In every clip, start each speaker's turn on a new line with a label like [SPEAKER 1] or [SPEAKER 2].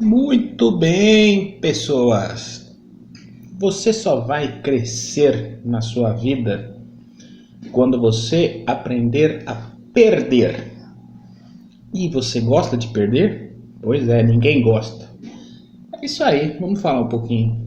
[SPEAKER 1] Muito bem, pessoas. Você só vai crescer na sua vida quando você aprender a perder. E você gosta de perder? Pois é, ninguém gosta. É isso aí, vamos falar um pouquinho.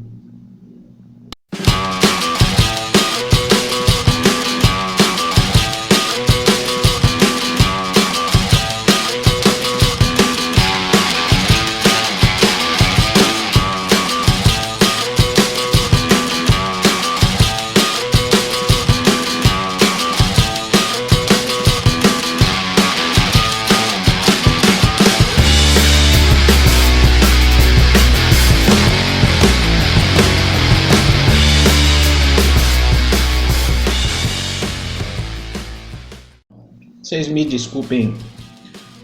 [SPEAKER 1] Vocês me desculpem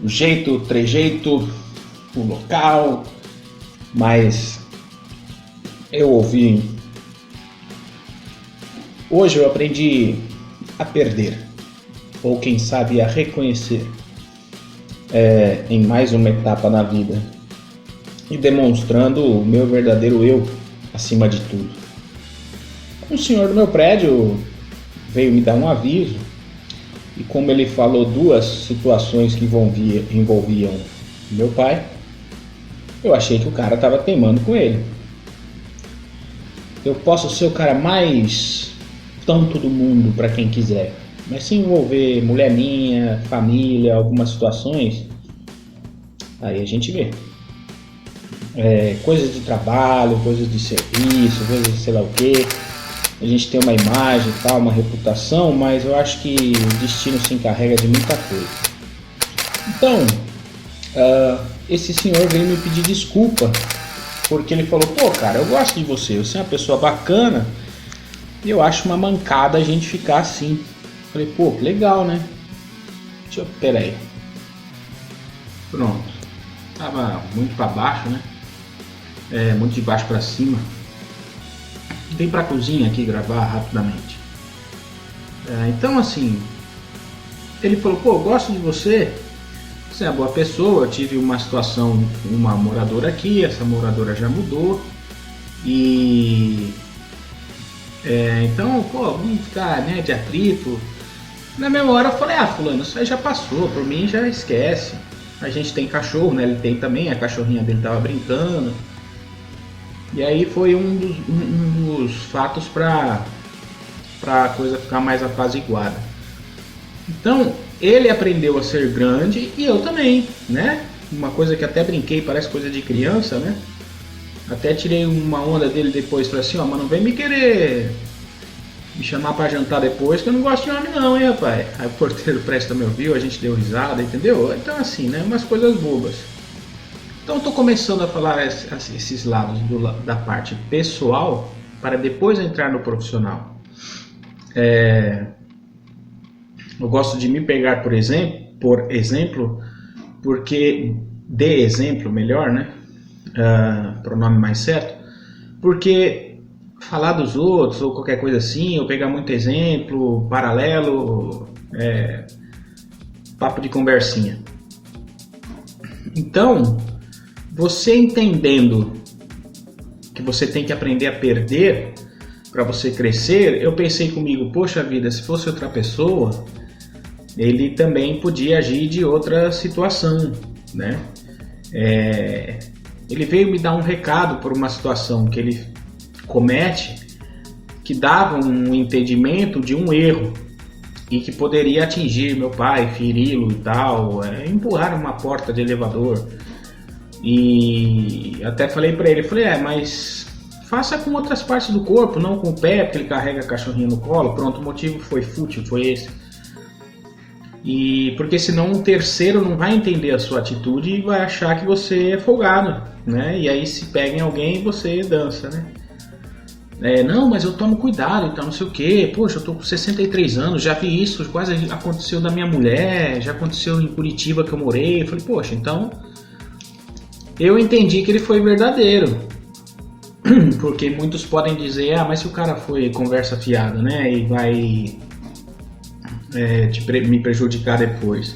[SPEAKER 1] o jeito, o trejeito, o local, mas eu ouvi. Hoje eu aprendi a perder, ou quem sabe a reconhecer, em mais uma etapa na vida e demonstrando o meu verdadeiro eu acima de tudo. Um senhor do meu prédio veio me dar um aviso. E como ele falou duas situações que envolviam meu pai, eu achei que o cara estava teimando com ele. Eu posso ser o cara mais tonto do mundo para quem quiser, mas se envolver mulher minha, família, algumas situações, aí a gente vê. Coisas de trabalho, coisas de serviço, coisas de sei lá o quê. A gente tem uma imagem e tal, uma reputação, mas eu acho que o destino se encarrega de muita coisa. Então, esse senhor veio me pedir desculpa, porque ele falou, pô cara, eu gosto de você é uma pessoa bacana, e eu acho uma mancada a gente ficar assim. Falei, pô, que legal, né? Pera aí. Pronto. Tava muito pra baixo, né? Muito de baixo pra cima. Vem pra cozinha aqui gravar rapidamente. Então assim, ele falou, pô, eu gosto de você é uma boa pessoa, eu tive uma situação com uma moradora aqui, essa moradora já mudou, e então, pô, vamos ficar, né, de atrito. Na mesma hora eu falei, fulano, isso aí já passou, por mim já esquece. A gente tem cachorro, né, ele tem também, a cachorrinha dele tava brincando. E aí foi um dos fatos para a coisa ficar mais apaziguada. Então, ele aprendeu a ser grande e eu também, né? Uma coisa que até brinquei, parece coisa de criança, né? Até tirei uma onda dele depois, falei assim, mas não vem me querer me chamar para jantar depois, que eu não gosto de homem não, hein, rapaz? Aí o porteiro presta me ouviu, a gente deu risada, entendeu? Então assim, né? Umas coisas bobas. Então estou começando a falar esses lados da parte pessoal para depois entrar no profissional. Eu gosto de me pegar, por exemplo, porque de exemplo, melhor, né? Pronome mais certo, porque falar dos outros ou qualquer coisa assim, ou pegar muito exemplo, paralelo, papo de conversinha. Então, você entendendo que você tem que aprender a perder para você crescer, eu pensei comigo, poxa vida, se fosse outra pessoa, ele também podia agir de outra situação, né? Ele veio me dar um recado por uma situação que ele comete, que dava um entendimento de um erro e que poderia atingir meu pai, feri-lo e tal, empurrar uma porta de elevador. E até falei pra ele, mas faça com outras partes do corpo, não com o pé, porque ele carrega a cachorrinha no colo. Pronto, o motivo foi fútil, foi esse. E porque senão um terceiro não vai entender a sua atitude e vai achar que você é folgado, né? E aí se pega em alguém, você dança, né? Não, mas eu tomo cuidado e tal, não sei o que. Poxa, eu tô com 63 anos, já vi isso, quase aconteceu da minha mulher, já aconteceu em Curitiba que eu morei. Eu falei, poxa, então eu entendi que ele foi verdadeiro. Porque muitos podem dizer, mas se o cara foi conversa fiada, né? E vai me prejudicar depois.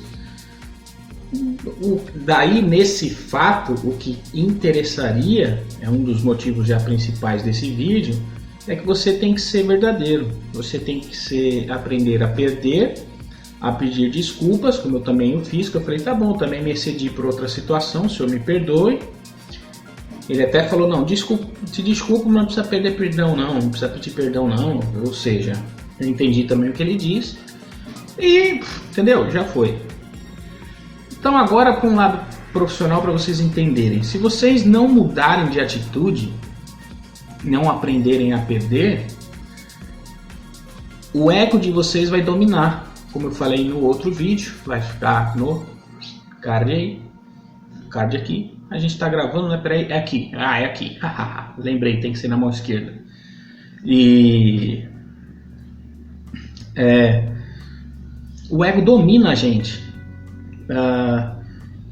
[SPEAKER 1] Daí, nesse fato, o que interessaria, é um dos motivos já principais desse vídeo, é que você tem que ser verdadeiro. Você tem que aprender a perder, a pedir desculpas, como eu também o fiz, que eu falei, tá bom, também me excedi por outra situação, o senhor me perdoe. Ele até falou, não, te desculpo, mas não precisa pedir perdão não precisa pedir perdão não. Ou seja, eu entendi também o que ele disse e, entendeu? Já foi. Então agora para um lado profissional, para vocês entenderem, se vocês não mudarem de atitude, não aprenderem a perder, o ego de vocês vai dominar, como eu falei no outro vídeo, vai ficar no card aí, card aqui, a gente está gravando, né? Peraí, é aqui, é aqui, lembrei, tem que ser na mão esquerda, e o ego domina a gente.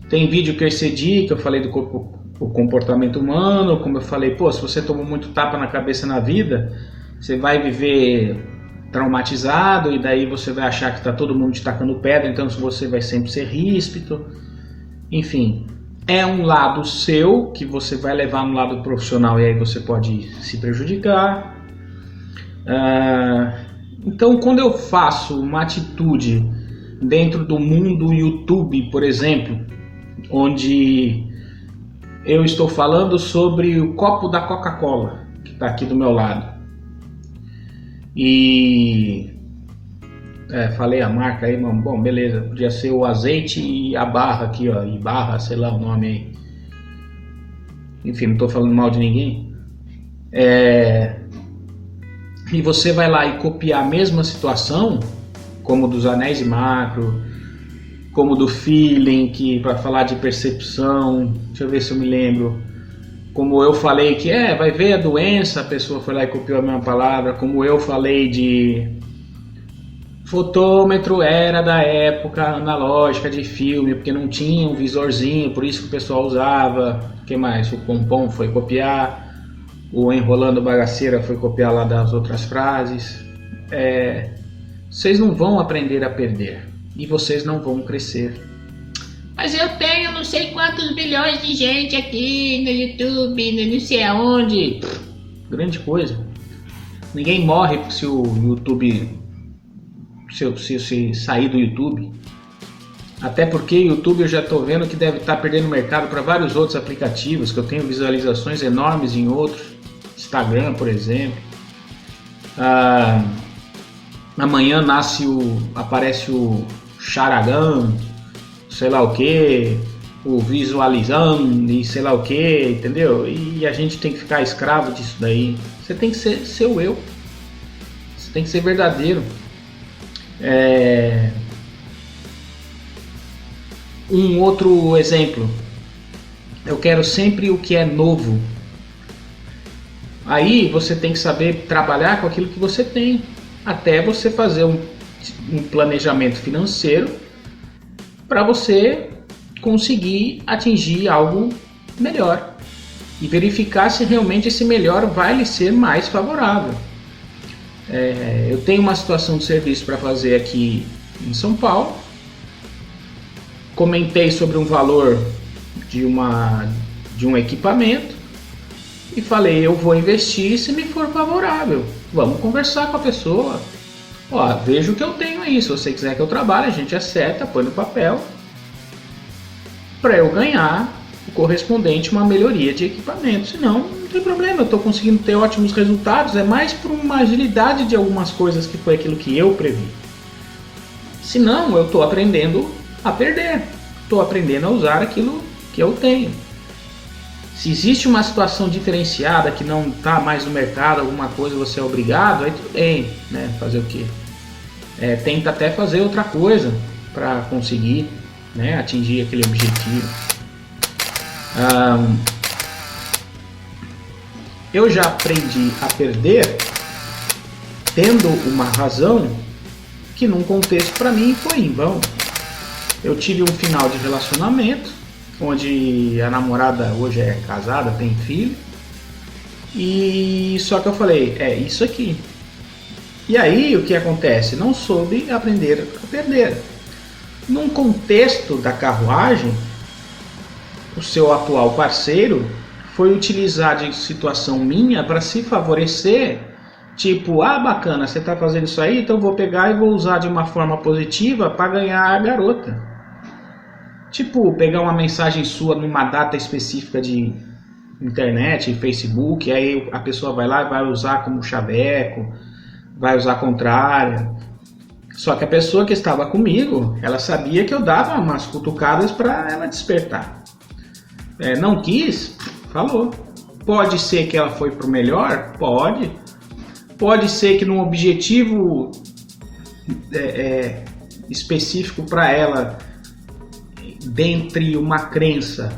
[SPEAKER 1] Tem vídeo que eu excedi, que eu falei do o comportamento humano, como eu falei, pô, se você tomou muito tapa na cabeça na vida, você vai viver traumatizado e daí você vai achar que tá todo mundo te tacando pedra, então você vai sempre ser ríspido. Enfim, é um lado seu que você vai levar no lado profissional e aí você pode se prejudicar. Então, quando eu faço uma atitude dentro do mundo YouTube, por exemplo, onde eu estou falando sobre o copo da Coca-Cola, que está aqui do meu lado, e falei a marca aí, mano, bom, beleza, podia ser o azeite e a barra aqui, ó, e barra, sei lá o nome aí, enfim, não estou falando mal de ninguém, e você vai lá e copiar a mesma situação, como dos anéis de macro, como do feeling, que para falar de percepção, deixa eu ver se eu me lembro, como eu falei que vai ver a doença, a pessoa foi lá e copiou a mesma palavra, como eu falei de fotômetro, era da época analógica de filme, porque não tinha um visorzinho, por isso que o pessoal usava. O que mais? O Pompom foi copiar, o Enrolando Bagaceira foi copiar lá das outras frases. Vocês não vão aprender a perder e vocês não vão crescer.
[SPEAKER 2] Mas eu tenho não sei quantos bilhões de gente aqui no YouTube, não sei aonde.
[SPEAKER 1] Grande coisa. Ninguém morre se o YouTube, se sair do YouTube. Até porque o YouTube eu já estou vendo que deve estar perdendo mercado para vários outros aplicativos, que eu tenho visualizações enormes em outros. Instagram, por exemplo. Amanhã aparece o Charagan, sei lá o que, o Visualizando e sei lá o que, entendeu? E a gente tem que ficar escravo disso daí. Você tem que ser o eu. Você tem que ser verdadeiro. Um outro exemplo. Eu quero sempre o que é novo. Aí você tem que saber trabalhar com aquilo que você tem, até você fazer um planejamento financeiro para você conseguir atingir algo melhor e verificar se realmente esse melhor vai lhe ser mais favorável. Eu tenho uma situação de serviço para fazer aqui em São Paulo, comentei sobre um valor de um equipamento e falei, eu vou investir se me for favorável. Vamos conversar com a pessoa. Veja o que eu tenho aí. Se você quiser que eu trabalhe, a gente acerta, põe no papel, para eu ganhar o correspondente uma melhoria de equipamento. Senão, não tem problema, eu estou conseguindo ter ótimos resultados. É mais por uma agilidade de algumas coisas que foi aquilo que eu previ. Senão, eu estou aprendendo a perder. Estou aprendendo a usar aquilo que eu tenho. Se existe uma situação diferenciada que não está mais no mercado, alguma coisa você é obrigado, aí tudo bem, né? Fazer o quê? Tenta até fazer outra coisa para conseguir, né, atingir aquele objetivo. Eu já aprendi a perder tendo uma razão que num contexto para mim foi em vão. Eu tive um final de relacionamento onde a namorada hoje é casada, tem filho, e só que eu falei, isso aqui. E aí o que acontece? Não soube aprender a perder. Num contexto da carruagem, o seu atual parceiro foi utilizar de situação minha para se favorecer, tipo, bacana, você está fazendo isso aí, então eu vou pegar e vou usar de uma forma positiva para ganhar a garota. Tipo, pegar uma mensagem sua numa data específica de internet, Facebook, aí a pessoa vai lá e vai usar como chaveco, vai usar contrária. Só que a pessoa que estava comigo, ela sabia que eu dava umas cutucadas para ela despertar. Não quis, falou. Pode ser que ela foi pro melhor? Pode. Pode ser que num objetivo específico para ela, dentre uma crença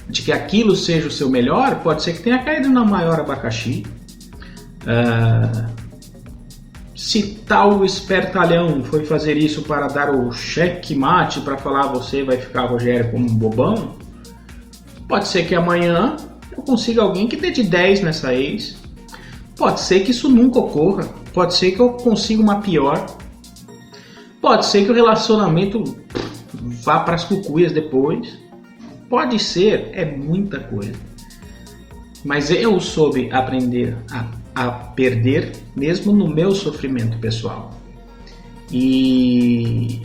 [SPEAKER 1] de que aquilo seja o seu melhor, pode ser que tenha caído na maior abacaxi. Se tal espertalhão foi fazer isso para dar o checkmate, para falar você vai ficar, Rogério, como um bobão, pode ser que amanhã eu consiga alguém que dê de 10 nessa ex. Pode ser que isso nunca ocorra. Pode ser que eu consiga uma pior. Pode ser que o relacionamento vá para as cucuias depois. Pode ser, é muita coisa. Mas eu soube aprender a perder, mesmo no meu sofrimento pessoal. E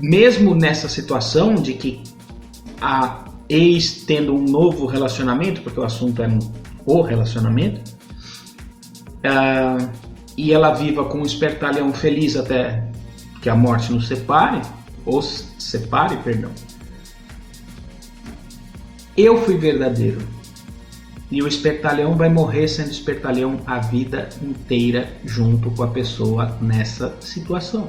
[SPEAKER 1] mesmo nessa situação de que a ex tendo um novo relacionamento, porque o assunto é o relacionamento, e ela viva com um espertalhão feliz até que a morte nos separe, ou separe, perdão. Eu fui verdadeiro. E o espertalhão vai morrer sendo espertalhão a vida inteira junto com a pessoa nessa situação.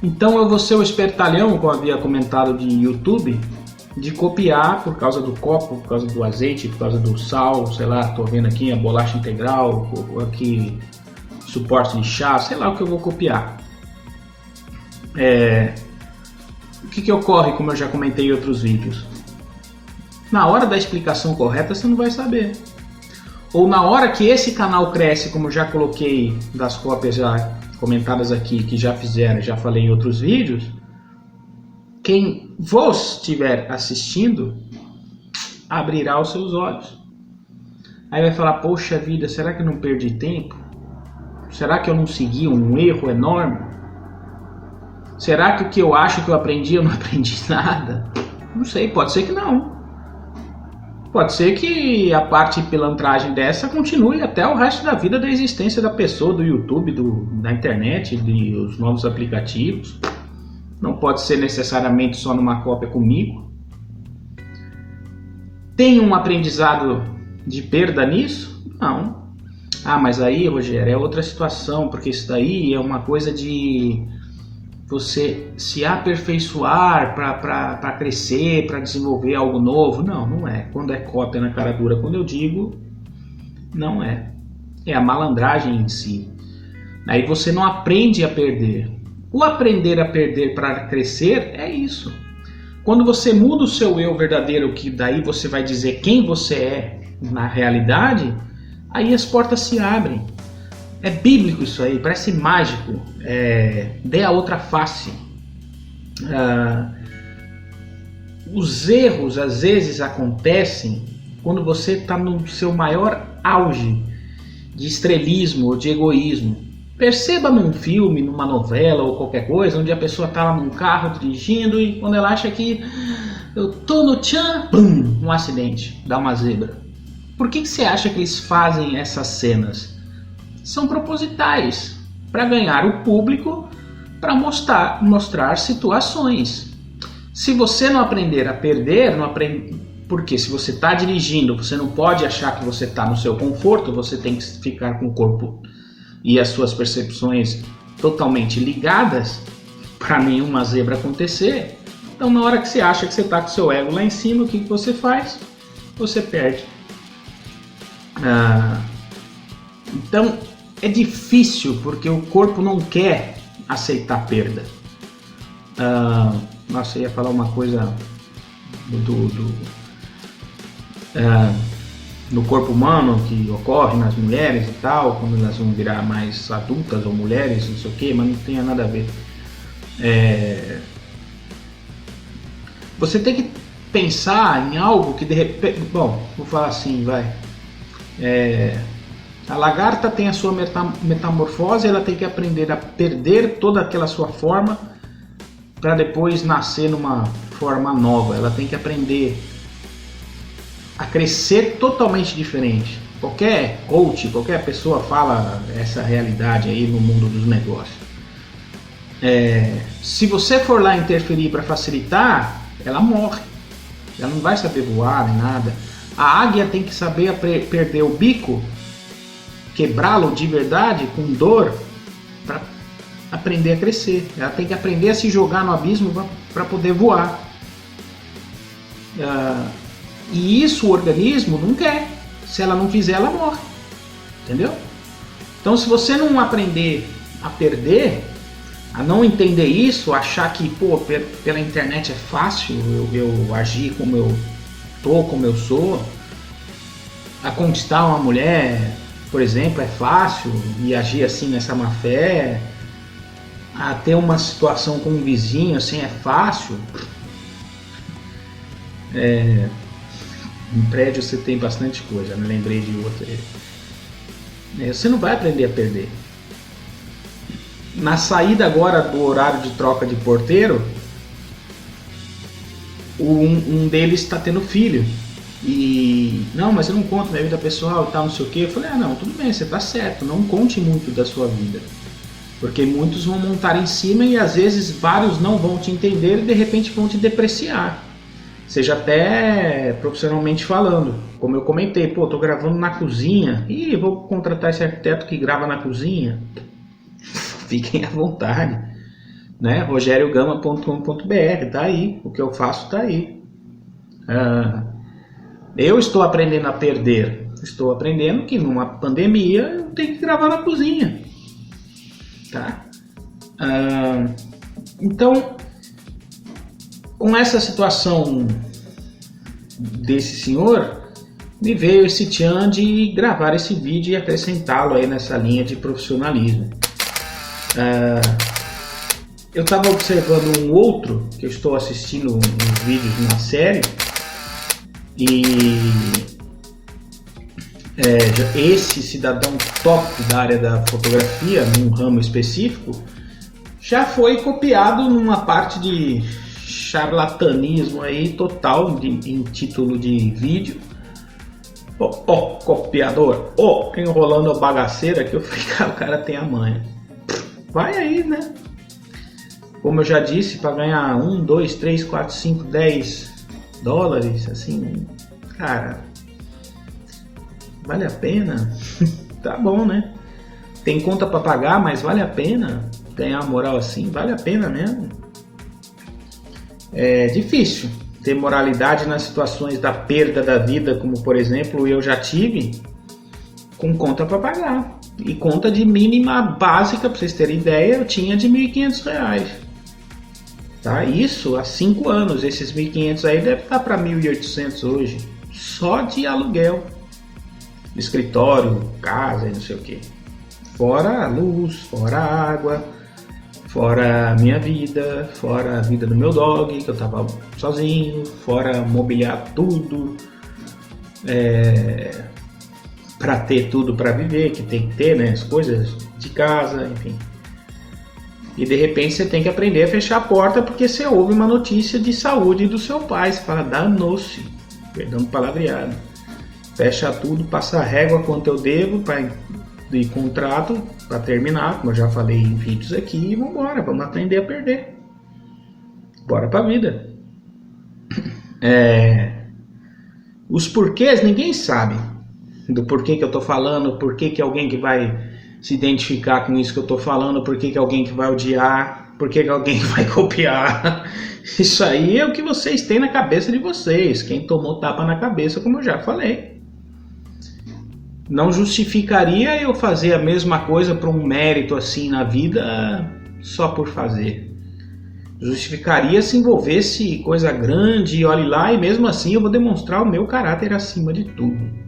[SPEAKER 1] Então eu vou ser o espertalhão, como eu havia comentado de YouTube, de copiar por causa do copo, por causa do azeite, por causa do sal, sei lá, tô vendo aqui a bolacha integral, aqui suporte de chá, sei lá o que eu vou copiar. O que ocorre, como eu já comentei em outros vídeos? Na hora da explicação correta você não vai saber. Ou na hora que esse canal cresce, como eu já coloquei das cópias já comentadas aqui, que já fizeram, já falei em outros vídeos, quem vos estiver assistindo abrirá os seus olhos. Aí vai falar, poxa vida, será que eu não perdi tempo? Será que eu não segui um erro enorme? Será que o que eu acho que eu aprendi, eu não aprendi nada? Não sei, pode ser que não. Pode ser que a parte pilantragem dessa continue até o resto da vida da existência da pessoa, do YouTube, da internet, dos novos aplicativos. Não pode ser necessariamente só numa cópia comigo. Tem um aprendizado de perda nisso? Não. Mas aí, Rogério, é outra situação, porque isso daí é uma coisa de você se aperfeiçoar para crescer, para desenvolver algo novo. Não é. Quando é cópia na cara dura, quando eu digo, não é. É a malandragem em si. Aí você não aprende a perder. O aprender a perder para crescer é isso. Quando você muda o seu eu verdadeiro, que daí você vai dizer quem você é na realidade, aí as portas se abrem. É bíblico isso aí, parece mágico. Dê a outra face. Os erros às vezes acontecem quando você está no seu maior auge de estrelismo ou de egoísmo. Perceba num filme, numa novela ou qualquer coisa, onde a pessoa está lá num carro dirigindo e quando ela acha que eu tô no tchan, pum, um acidente, dá uma zebra. Por que você acha que eles fazem essas cenas? São propositais, para ganhar o público, para mostrar situações. Se você não aprender a perder, porque se você está dirigindo, você não pode achar que você está no seu conforto, você tem que ficar com o corpo e as suas percepções totalmente ligadas para nenhuma zebra acontecer. Então na hora que você acha que você está com o seu ego lá em cima, o que você faz? Você perde. Então é difícil porque o corpo não quer aceitar perda. Nossa, eu ia falar uma coisa no corpo humano que ocorre nas mulheres e tal, quando elas vão virar mais adultas ou mulheres, não sei o que, mas não tem nada a ver. Você tem que pensar em algo que de repente... Bom, vou falar assim, vai. A lagarta tem a sua metamorfose, ela tem que aprender a perder toda aquela sua forma para depois nascer numa forma nova. Ela tem que aprender a crescer totalmente diferente. Qualquer coach, qualquer pessoa fala essa realidade aí no mundo dos negócios. Se você for lá interferir para facilitar, ela morre. Ela não vai saber voar nem nada. A águia tem que saber perder o bico, quebrá-lo de verdade com dor para aprender a crescer. Ela tem que aprender a se jogar no abismo para poder voar. E isso o organismo não quer. Se ela não fizer, ela morre. Entendeu? Então, se você não aprender a perder, a não entender isso, achar que pela internet é fácil eu agir como eu tô, como eu sou, a conquistar uma mulher, por exemplo, é fácil, e agir assim nessa má fé, a ter uma situação com um vizinho assim é fácil. Em prédio você tem bastante coisa, me lembrei de outra. Você não vai aprender a perder. Na saída agora do horário de troca de porteiro, um deles está tendo filho. E não, mas eu não conto minha vida pessoal e tal, não sei o que. Eu falei, não, tudo bem, você tá certo, não conte muito da sua vida. Porque muitos vão montar em cima e às vezes vários não vão te entender e de repente vão te depreciar. Seja até profissionalmente falando. Como eu comentei, tô gravando na cozinha. Ih, vou contratar esse arquiteto que grava na cozinha. Fiquem à vontade. Né? rogeriogama.com.br, tá aí. O que eu faço tá aí. Eu estou aprendendo a perder. Estou aprendendo que numa pandemia eu tenho que gravar na cozinha. Tá? Então, com essa situação desse senhor, me veio esse tchan de gravar esse vídeo e acrescentá-lo aí nessa linha de profissionalismo. Eu estava observando um outro, que eu estou assistindo uns vídeos na série, e esse cidadão top da área da fotografia, num ramo específico, já foi copiado numa parte de charlatanismo aí total em título de vídeo. Copiador, enrolando a bagaceira, que eu falei, o cara tem a manha. Vai aí, né? Como eu já disse, para ganhar 1, 2, 3, 4, 5, 10 dólares, assim, cara, vale a pena? Tá bom, né? Tem conta para pagar, mas vale a pena ganhar uma moral assim? Vale a pena mesmo? É difícil ter moralidade nas situações da perda da vida, como por exemplo eu já tive, com conta para pagar. E conta de mínima básica, para vocês terem ideia, eu tinha de R$1.500. Tá? Isso há 5 anos. Esses 1.500 aí deve estar para 1.800 hoje. Só de aluguel. Escritório, casa e não sei o que. Fora a luz, fora a água, fora a minha vida, fora a vida do meu dog, que eu tava sozinho, fora mobiliar tudo, para ter tudo para viver, que tem que ter, né, as coisas de casa, enfim. E de repente você tem que aprender a fechar a porta porque você ouve uma notícia de saúde do seu pai, você fala, danou-se, perdão o palavreado. Fecha tudo, passa a régua quanto eu devo de contrato para terminar, como eu já falei em vídeos aqui, e vambora, vamos aprender a perder. Bora pra vida. Os porquês ninguém sabe do porquê que eu tô falando, porquê que alguém que vai se identificar com isso que eu tô falando, porquê que alguém que vai odiar, porquê que alguém que vai copiar. Isso aí é o que vocês têm na cabeça de vocês, quem tomou tapa na cabeça, como eu já falei. Não justificaria eu fazer a mesma coisa para um mérito assim na vida só por fazer. Justificaria se envolvesse coisa grande, olhe lá, e mesmo assim eu vou demonstrar o meu caráter acima de tudo.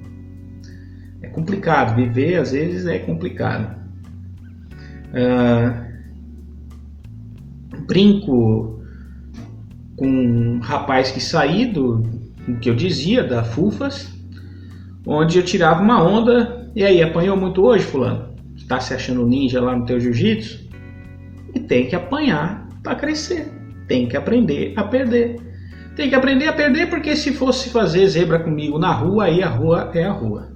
[SPEAKER 1] É complicado, viver às vezes é complicado. Brinco com um rapaz que saí do que eu dizia, da Fufas, onde eu tirava uma onda. E aí, apanhou muito hoje, fulano? Tá se achando ninja lá no teu jiu-jitsu? E tem que apanhar para crescer, tem que aprender a perder. Tem que aprender a perder, porque se fosse fazer zebra comigo na rua, aí a rua é a rua.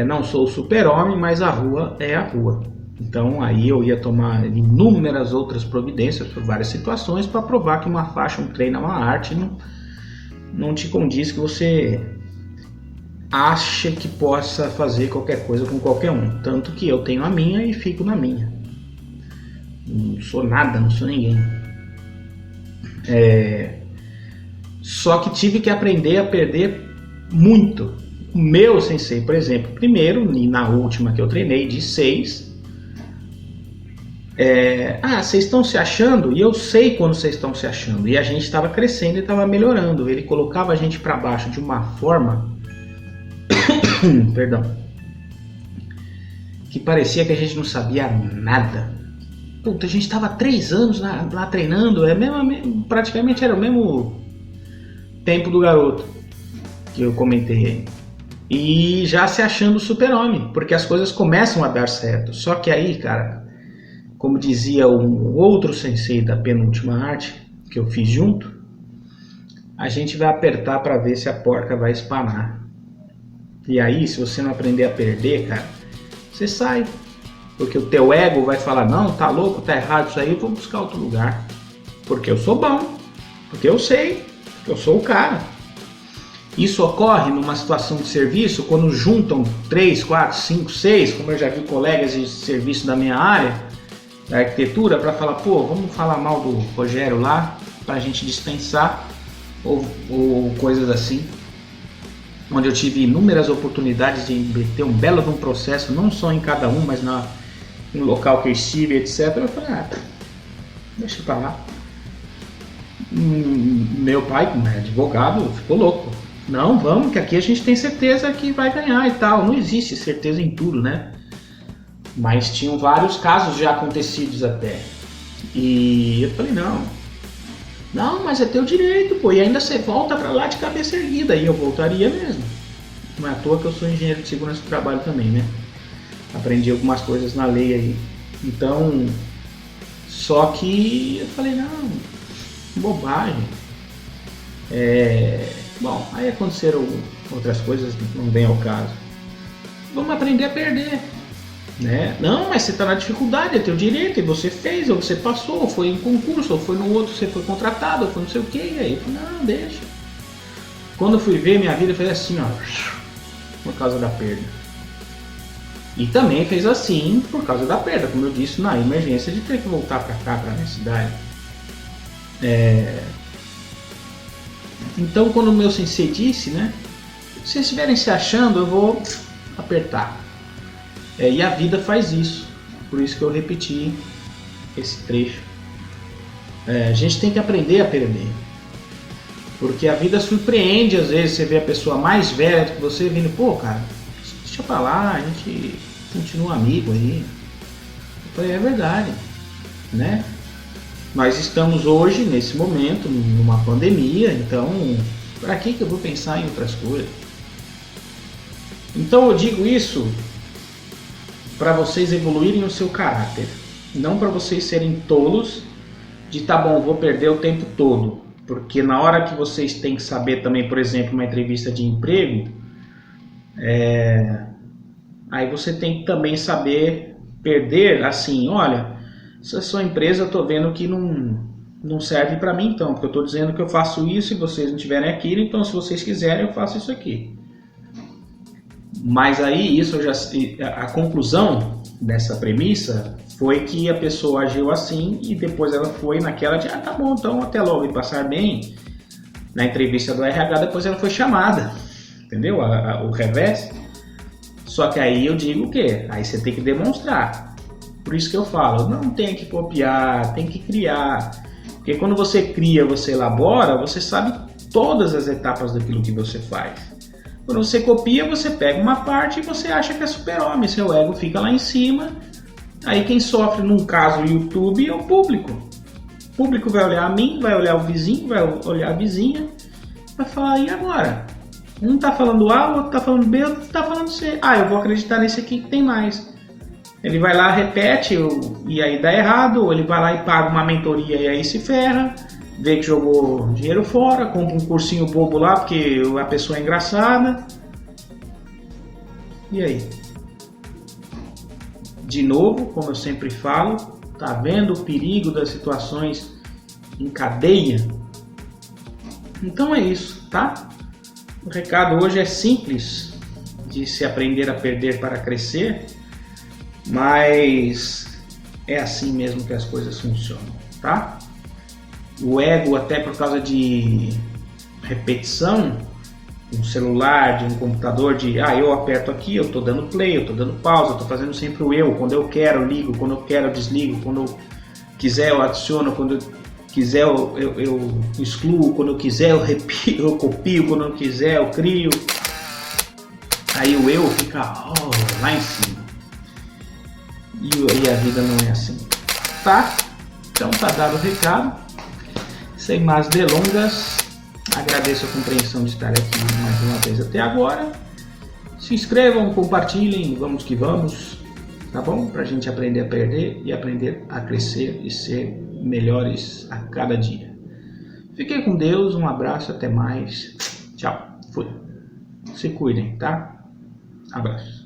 [SPEAKER 1] Não sou o super-homem, mas a rua é a rua. Então aí eu ia tomar inúmeras outras providências por várias situações para provar que uma faixa, um treino, uma arte não te condiz que você acha que possa fazer qualquer coisa com qualquer um. Tanto que eu tenho a minha e fico na minha. Não sou nada, não sou ninguém. Só que tive que aprender a perder muito. O meu sensei, por exemplo, primeiro, e na última que eu treinei, de 6, vocês estão se achando, e eu sei quando vocês estão se achando, e a gente estava crescendo e estava melhorando. Ele colocava a gente para baixo de uma forma perdão, que parecia que a gente não sabia nada. Puta, a gente estava 3 anos lá treinando, praticamente era o mesmo tempo do garoto que eu comentei aí. E já se achando super-homem, porque as coisas começam a dar certo. Só que aí, cara, como dizia um outro sensei da penúltima arte que eu fiz junto, a gente vai apertar para ver se a porca vai espanar. E aí, se você não aprender a perder, cara, você sai. Porque o teu ego vai falar, não, tá louco, tá errado isso aí, eu vou buscar outro lugar. Porque eu sou bom, porque eu sei, porque eu sou o cara. Isso ocorre numa situação de serviço, quando juntam 3, 4, 5, 6, como eu já vi colegas de serviço da minha área, da arquitetura, para falar, pô, vamos falar mal do Rogério lá, pra gente dispensar, ou coisas assim. Onde eu tive inúmeras oportunidades de meter um belo de um processo, não só em cada um, mas no local que eu estive, etc. Eu falei, deixa pra lá. Meu pai, como é advogado, ficou louco. Não, vamos, que aqui a gente tem certeza que vai ganhar e tal. Não existe certeza em tudo, né? Mas tinham vários casos já acontecidos até. E eu falei, não, mas é teu direito, pô. E ainda você volta pra lá de cabeça erguida. E eu voltaria mesmo. Não é à toa que eu sou engenheiro de segurança do trabalho também, né? Aprendi algumas coisas na lei aí. Então, só que eu falei, não, bobagem. Bom, aí aconteceram outras coisas, não vem ao caso. Vamos aprender a perder, né? Não, mas você está na dificuldade, é teu direito, e você fez, ou você passou, ou foi em concurso, ou foi no outro, você foi contratado, ou foi não sei o que, e aí eu falei, não, deixa. Quando eu fui ver, minha vida fez assim, por causa da perda. E também fez assim por causa da perda, como eu disse, na emergência de ter que voltar para cá, para minha cidade. Então, quando o meu sensei disse, né, se vocês estiverem se achando, eu vou apertar. E a vida faz isso, por isso que eu repeti esse trecho. A gente tem que aprender a perder, porque a vida surpreende. Às vezes você vê a pessoa mais velha do que você vindo, pô, cara, deixa pra lá, a gente continua amigo aí. Eu falei, é verdade, né? Nós estamos hoje, nesse momento, numa pandemia, então, para que eu vou pensar em outras coisas? Então eu digo isso para vocês evoluírem o seu caráter, não para vocês serem tolos de, tá bom, vou perder o tempo todo, porque na hora que vocês têm que saber também, por exemplo, uma entrevista de emprego, aí você tem que também saber perder, assim, olha, essa sua empresa eu estou vendo que não serve para mim, então, porque eu estou dizendo que eu faço isso e vocês não tiverem aquilo, então se vocês quiserem eu faço isso aqui. Mas aí a conclusão dessa premissa foi que a pessoa agiu assim e depois ela foi naquela de, tá bom, então até logo e passar bem. Na entrevista do RH depois ela foi chamada, entendeu? O revés. Só que aí eu digo o quê? Aí você tem que demonstrar. Por isso que eu falo, não tem que copiar, tem que criar. Porque quando você cria, você elabora, você sabe todas as etapas daquilo que você faz. Quando você copia, você pega uma parte e você acha que é super-homem, seu ego fica lá em cima. Aí quem sofre, num caso, o YouTube, é o público. O público vai olhar a mim, vai olhar o vizinho, vai olhar a vizinha, vai falar, e agora? Um tá falando A, o outro tá falando B, o outro tá falando C. Ah, eu vou acreditar nesse aqui que tem mais. Ele vai lá, repete, e aí dá errado, ou ele vai lá e paga uma mentoria e aí se ferra, vê que jogou dinheiro fora, compra um cursinho bobo lá porque a pessoa é engraçada. E aí? De novo, como eu sempre falo, tá vendo o perigo das situações em cadeia? Então é isso, tá? O recado hoje é simples de se aprender a perder para crescer, mas é assim mesmo que as coisas funcionam, tá? O ego, até por causa de repetição, um celular, de um computador, eu aperto aqui, eu tô dando play, eu tô dando pausa, eu tô fazendo sempre o eu, quando eu quero eu ligo, quando eu quero eu desligo, quando eu quiser eu adiciono, quando eu quiser eu excluo, quando eu quiser eu repito, eu copio, quando eu quiser eu crio. Aí o eu fica lá em cima. E a vida não é assim, tá? Então tá dado o recado. Sem mais delongas, agradeço a compreensão de estar aqui mais uma vez até agora. Se inscrevam, compartilhem, vamos que vamos, tá bom? Pra gente aprender a perder e aprender a crescer e ser melhores a cada dia. Fiquem com Deus, um abraço, até mais. Tchau, fui. Se cuidem, tá? Abraço.